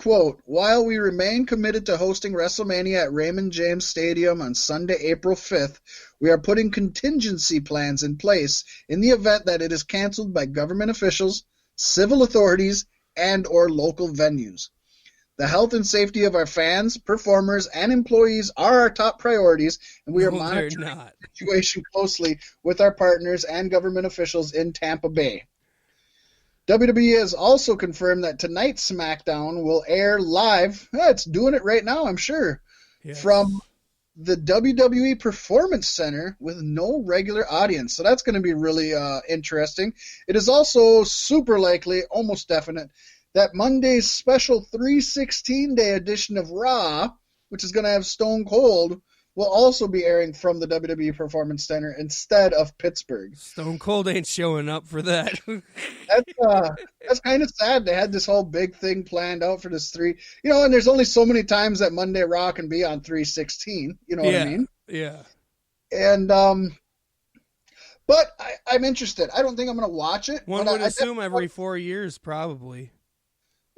quote, "While we remain committed to hosting WrestleMania at Raymond James Stadium on Sunday, April 5th, we are putting contingency plans in place in the event that it is canceled by government officials, civil authorities, and or local venues. The health and safety of our fans, performers, and employees are our top priorities, and we are monitoring the situation closely with our partners and government officials in Tampa Bay." WWE has also confirmed that tonight's SmackDown will air live. It's doing it right now, I'm sure. Yes. From the WWE Performance Center with no regular audience. So that's going to be really interesting. It is also super likely, almost definite, that Monday's special 316-day edition of Raw, which is going to have Stone Cold, will also be airing from the WWE Performance Center instead of Pittsburgh. Stone Cold ain't showing up for that. That's kind of sad. They had this whole big thing planned out for this and there's only so many times that Monday Raw can be on 316. You know what I mean? Yeah. And but I'm interested. I don't think I'm going to watch it. One would assume every 4 years, probably.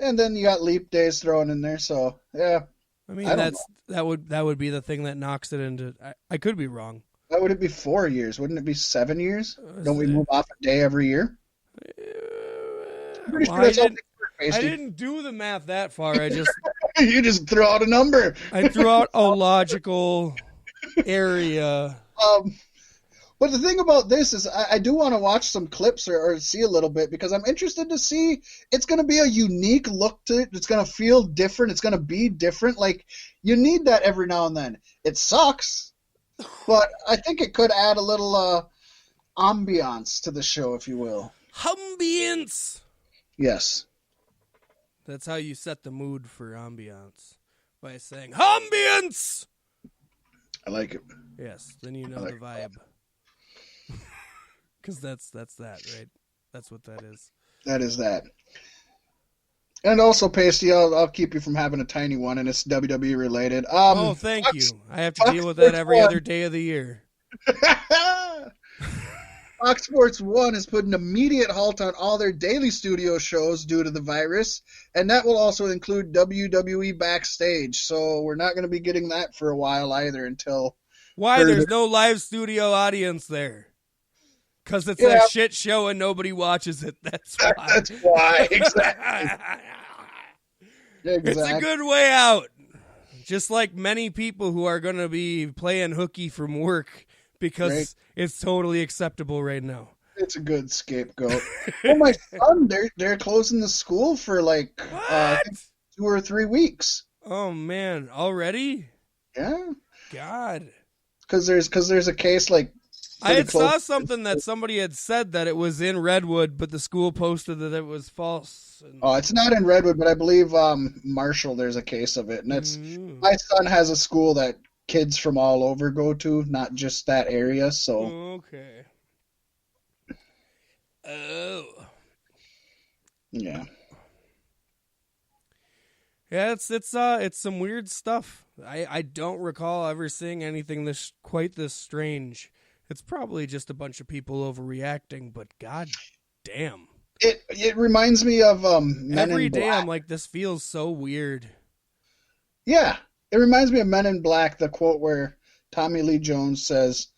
And then you got leap days thrown in there, so yeah. I mean, that would be the thing that knocks it into. I could be wrong. Why would it be 4 years? Wouldn't it be 7 years? Don't we move off a day every year? I didn't do the math that far. I just you just threw out a number. I threw out a logical area. But the thing about this is I do want to watch some clips or see a little bit because I'm interested to see. It's going to be a unique look to it. It's going to feel different. It's going to be different. Like, you need that every now and then. It sucks, but I think it could add a little ambiance to the show, if you will. Ambiance. Yes. That's how you set the mood for ambiance, by saying ambiance. I like it. Yes, then you know the vibe. Because that's that, right? That's what that is. That is that. And also, Paystee, I'll keep you from having a tiny one, and it's WWE related. Thank you. I have to deal with that every other day of the year. Fox Sports 1 has put an immediate halt on all their daily studio shows due to the virus, and that will also include WWE Backstage. So we're not going to be getting that for a while either until... Why? There's no live studio audience there. Because it's a shit show and nobody watches it. That's why. That's why, exactly. It's a good way out. Just like many people who are going to be playing hooky from work because it's totally acceptable right now. It's a good scapegoat. Well, my son, they're closing the school for like 2 or 3 weeks. Oh, man. Already? Yeah. God. Because there's a case like... I saw something that somebody had said that it was in Redwood, but the school posted that it was false. Oh, it's not in Redwood, but I believe Marshall, there's a case of it. And it's my son has a school that kids from all over go to, not just that area. So okay. Oh. Yeah. Yeah, it's some weird stuff. I don't recall ever seeing anything quite this strange. It's probably just a bunch of people overreacting, but god damn. It reminds me of Men Every in day Black. I'm like, this feels so weird. Yeah. It reminds me of Men in Black, the quote where Tommy Lee Jones says,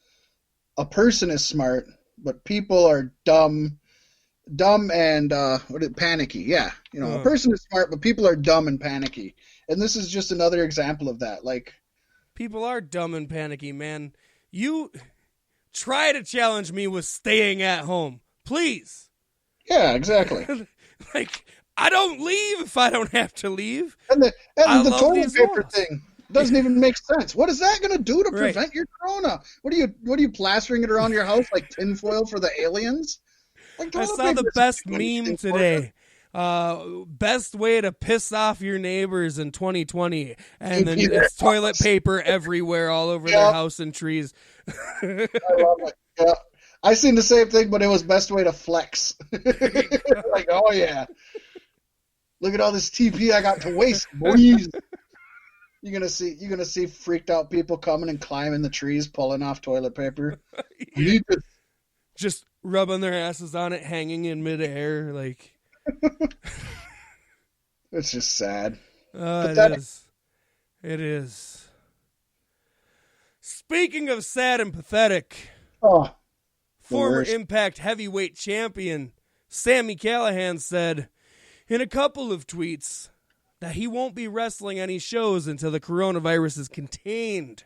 "A person is smart, but people are dumb and panicky." Yeah. A person is smart, but people are dumb and panicky. And this is just another example of that. Like, people are dumb and panicky, man. You try to challenge me with staying at home, please. Yeah, exactly. Like, I don't leave if I don't have to leave. And the toilet paper thing doesn't even make sense. What is that going to do to prevent your corona? What are you plastering it around your house like tinfoil for the aliens? Like, I saw the best meme today. Best way to piss off your neighbors in 2020, and then it's toilet paper everywhere, all over their house and trees. I love it. Yeah, I seen the same thing, but it was best way to flex. Like, oh yeah, look at all this TP I got to waste, boys. You're gonna see freaked out people coming and climbing the trees, pulling off toilet paper. Yeah. Just rubbing their asses on it, hanging in midair, like. It's just sad. It is. It is. Speaking of sad and pathetic, former Impact heavyweight champion Sami Callihan said in a couple of tweets that he won't be wrestling any shows until the coronavirus is contained.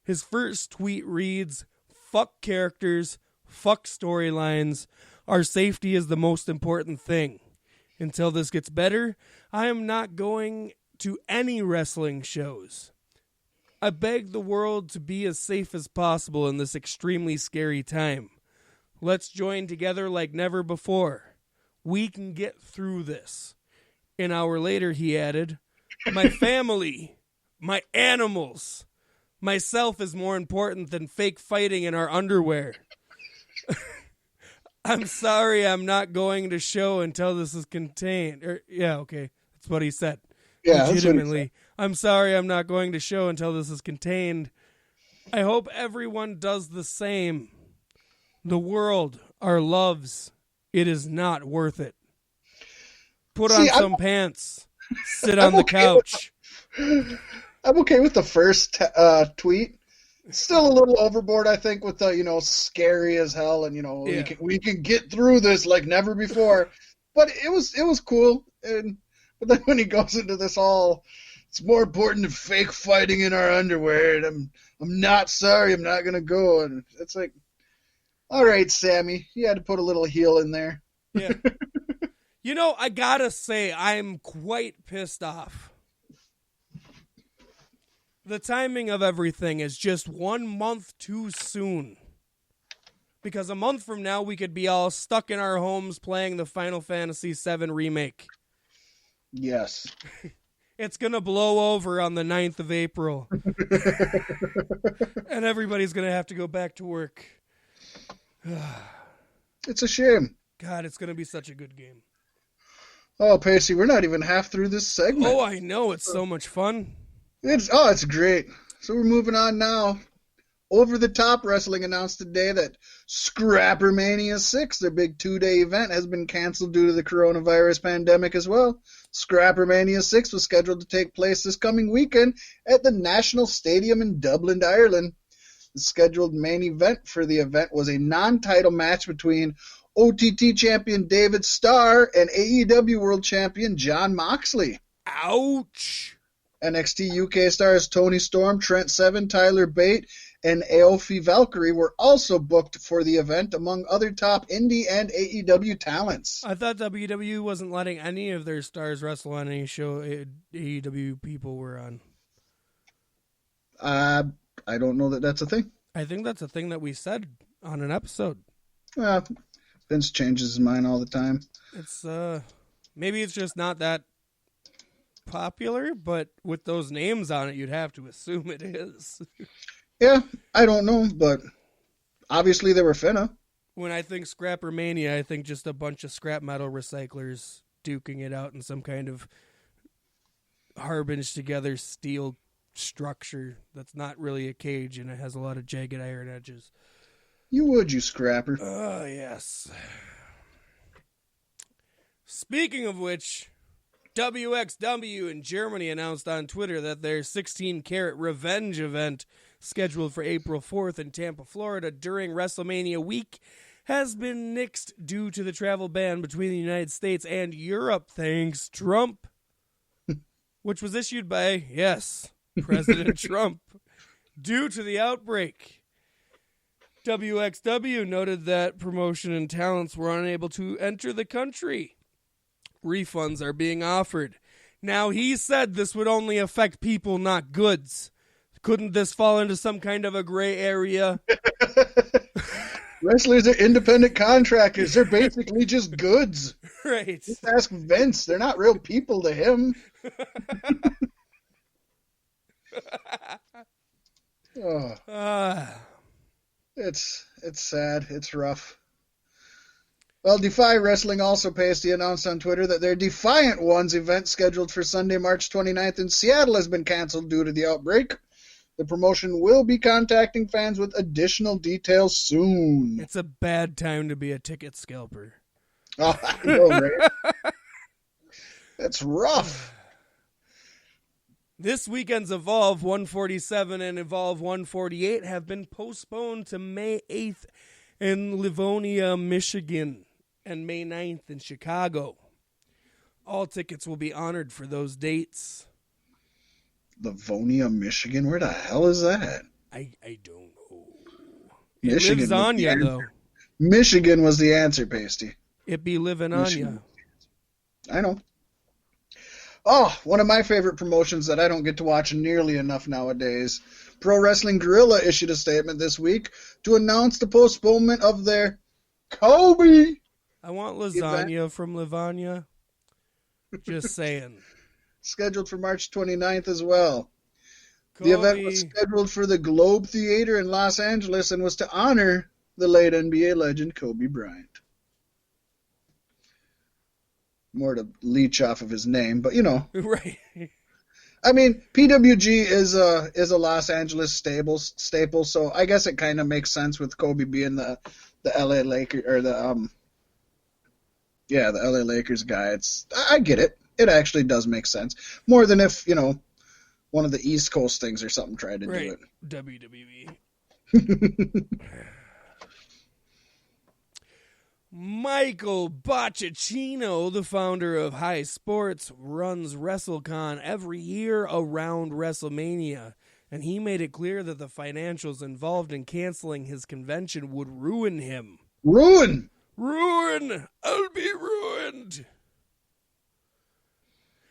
His first tweet reads, "Fuck characters, fuck storylines. Our safety is the most important thing. Until this gets better, I am not going to any wrestling shows. I beg the world to be as safe as possible in this extremely scary time. Let's join together like never before. We can get through this." An hour later, he added, "My family, my animals, myself is more important than fake fighting in our underwear. I'm sorry I'm not going to show until this is contained." That's what he said. Yeah, legitimately. I'm sorry I'm not going to show until this is contained. I hope everyone does the same. The world, our loves, it is not worth it. Put on some pants. Sit on the couch. I'm okay with the first tweet. It's still a little overboard, I think, with the, scary as hell and, we can get through this like never before. But it was cool. But then when he goes into this it's more important than fake fighting in our underwear, and I'm not sorry, I'm not going to go. And it's like, all right, Sammy, you had to put a little heel in there. Yeah. I gotta say, I'm quite pissed off. The timing of everything is just 1 month too soon. Because a month from now, we could be all stuck in our homes playing the Final Fantasy VII Remake. Yes. It's going to blow over on the 9th of April. And everybody's going to have to go back to work. It's a shame. God, it's going to be such a good game. Oh, Paystee, we're not even half through this segment. Oh, I know. It's so much fun. It's great. So we're moving on now. Over the Top Wrestling announced today that Scrapper Mania 6, their big 2-day event, has been canceled due to the coronavirus pandemic as well. Scrapper Mania 6 was scheduled to take place this coming weekend at the National Stadium in Dublin, Ireland. The scheduled main event for the event was a non-title match between OTT champion David Starr and AEW World Champion Jon Moxley. Ouch! NXT UK stars Toni Storm, Trent Seven, Tyler Bate, and Aoife Valkyrie were also booked for the event, among other top indie and AEW talents. I thought WWE wasn't letting any of their stars wrestle on any show AEW people were on. I don't know that that's a thing. I think that's a thing that we said on an episode. Vince changes his mind all the time. It's maybe it's just not that popular, but with those names on it, you'd have to assume it is. Yeah, I don't know, but obviously they were finna. When I think Scrapper Mania, I think just a bunch of scrap metal recyclers duking it out in some kind of harbinged together steel structure that's not really a cage and it has a lot of jagged iron edges. You scrapper. Oh, yes. Speaking of which, WXW in Germany announced on Twitter that their 16-Karat Revenge event, scheduled for April 4th in Tampa, Florida, during WrestleMania week, has been nixed due to the travel ban between the United States and Europe, thanks Trump, which was issued by, yes, President Trump, due to the outbreak. WXW noted that promotion and talents were unable to enter the country. Refunds are being offered. Now, he said this would only affect people, not goods. Couldn't this fall into some kind of a gray area? Wrestlers are independent contractors. They're basically just goods. Right. Just ask Vince. They're not real people to him. It's sad. It's rough. Well, Defy Wrestling also Paystee announced on Twitter that their Defiant Ones event scheduled for Sunday, March 29th in Seattle has been canceled due to the outbreak. The promotion will be contacting fans with additional details soon. It's a bad time to be a ticket scalper. Oh, I know, right? That's rough. This weekend's Evolve 147 and Evolve 148 have been postponed to May 8th in Livonia, Michigan, and May 9th in Chicago. All tickets will be honored for those dates. Livonia, Michigan? Where the hell is that? I don't know. Michigan It lives on you, though. Michigan was the answer, Paystee. It be living on you. I know. Oh, one of my favorite promotions that I don't get to watch nearly enough nowadays. Pro Wrestling Guerrilla issued a statement this week to announce the postponement of their Kobe. I want lasagna from Livonia. Just saying. Scheduled for March 29th as well. Kobe. The event was scheduled for the Globe Theater in Los Angeles and was to honor the late NBA legend Kobe Bryant. More to leech off of his name, but you know. Right. I mean, PWG is a Los Angeles staple, so I guess it kind of makes sense with Kobe being the LA Lakers or the LA Lakers guy. I get it. It actually does make sense. More than if, you know, one of the East Coast things or something tried to do it. WWE. Michael Bocchicino, the founder of High Sports, runs WrestleCon every year around WrestleMania, and he made it clear that the financials involved in canceling his convention would ruin him. Ruin! I'll be ruined!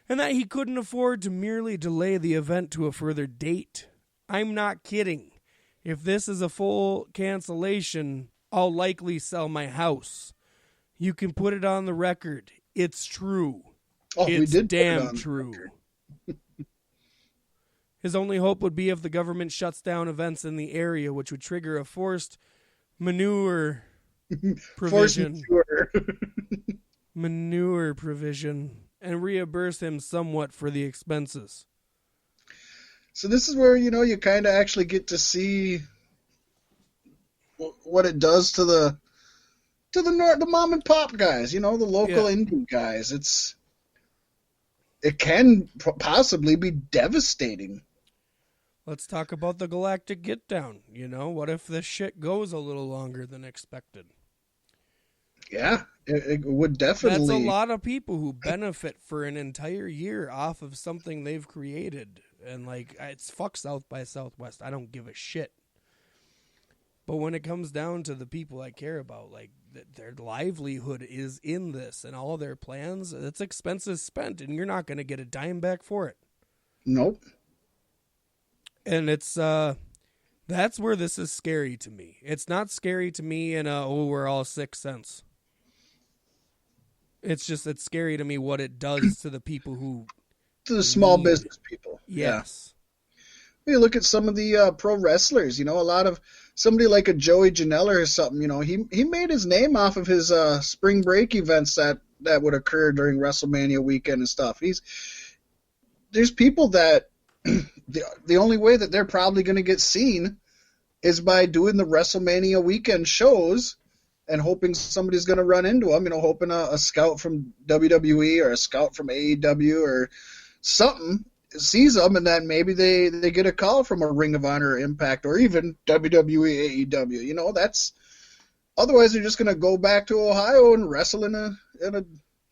And that he couldn't afford to merely delay the event to a further date. I'm not kidding. If this is a full cancellation, I'll likely sell my house. You can put it on the record. It's true. Oh, it's we did damn put it on true. His only hope would be if the government shuts down events in the area, which would trigger a forced manure provision. Manure provision, and reimburse him somewhat for the expenses. So this is where, you know, you kind of actually get to see what it does to the mom and pop guys, you know, the local indie guys. It can possibly be devastating. Let's talk about the Galactic Get Down. You know, what if this shit goes a little longer than expected? Yeah, it would definitely. That's a lot of people who benefit for an entire year off of something they've created. And, like, it's fuck South by Southwest. I don't give a shit. But when it comes down to the people I care about, like, their livelihood is in this and all their plans, it's expenses spent, and you're not going to get a dime back for it. Nope. And it's, that's where this is scary to me. It's not scary to me in we're all sick sense. It's scary to me what it does to the people who... To the small business people. Yes. Yeah. You look at some of the pro wrestlers, you know, a lot of... Somebody like a Joey Janela or something, you know, he made his name off of his spring break events that would occur during WrestleMania weekend and stuff. There's people that the only way that they're probably going to get seen is by doing the WrestleMania weekend shows and hoping somebody's going to run into them, you know, hoping a scout from WWE or a scout from AEW or something sees them, and then maybe they get a call from a Ring of Honor or Impact or even WWE, AEW. You know, that's otherwise they're just going to go back to Ohio and wrestle in a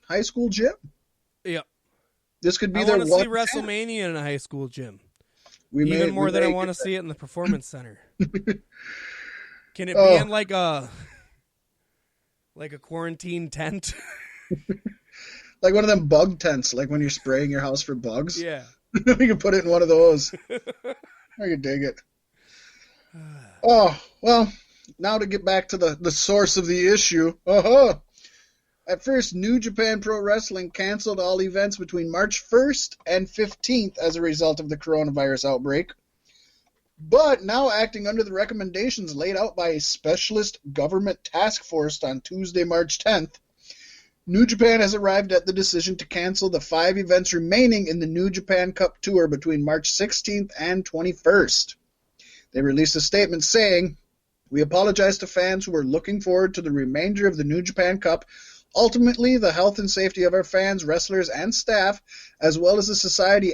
high school gym. Yeah, this could be I their want to see WrestleMania in a high school gym. Even more than I want to see it in the Performance Center. Can it be in like a quarantine tent? Like one of them bug tents, like when you're spraying your house for bugs. Yeah. We can put it in one of those. I can dig it. Oh, well, now to get back to the source of the issue. At first, New Japan Pro Wrestling canceled all events between March 1st and 15th as a result of the coronavirus outbreak. But now acting under the recommendations laid out by a specialist government task force on Tuesday, March 10th, New Japan has arrived at the decision to cancel the 5 events remaining in the New Japan Cup Tour between March 16th and 21st. They released a statement saying, "We apologize to fans who are looking forward to the remainder of the New Japan Cup. Ultimately, the health and safety of our fans, wrestlers, and staff, as well as the society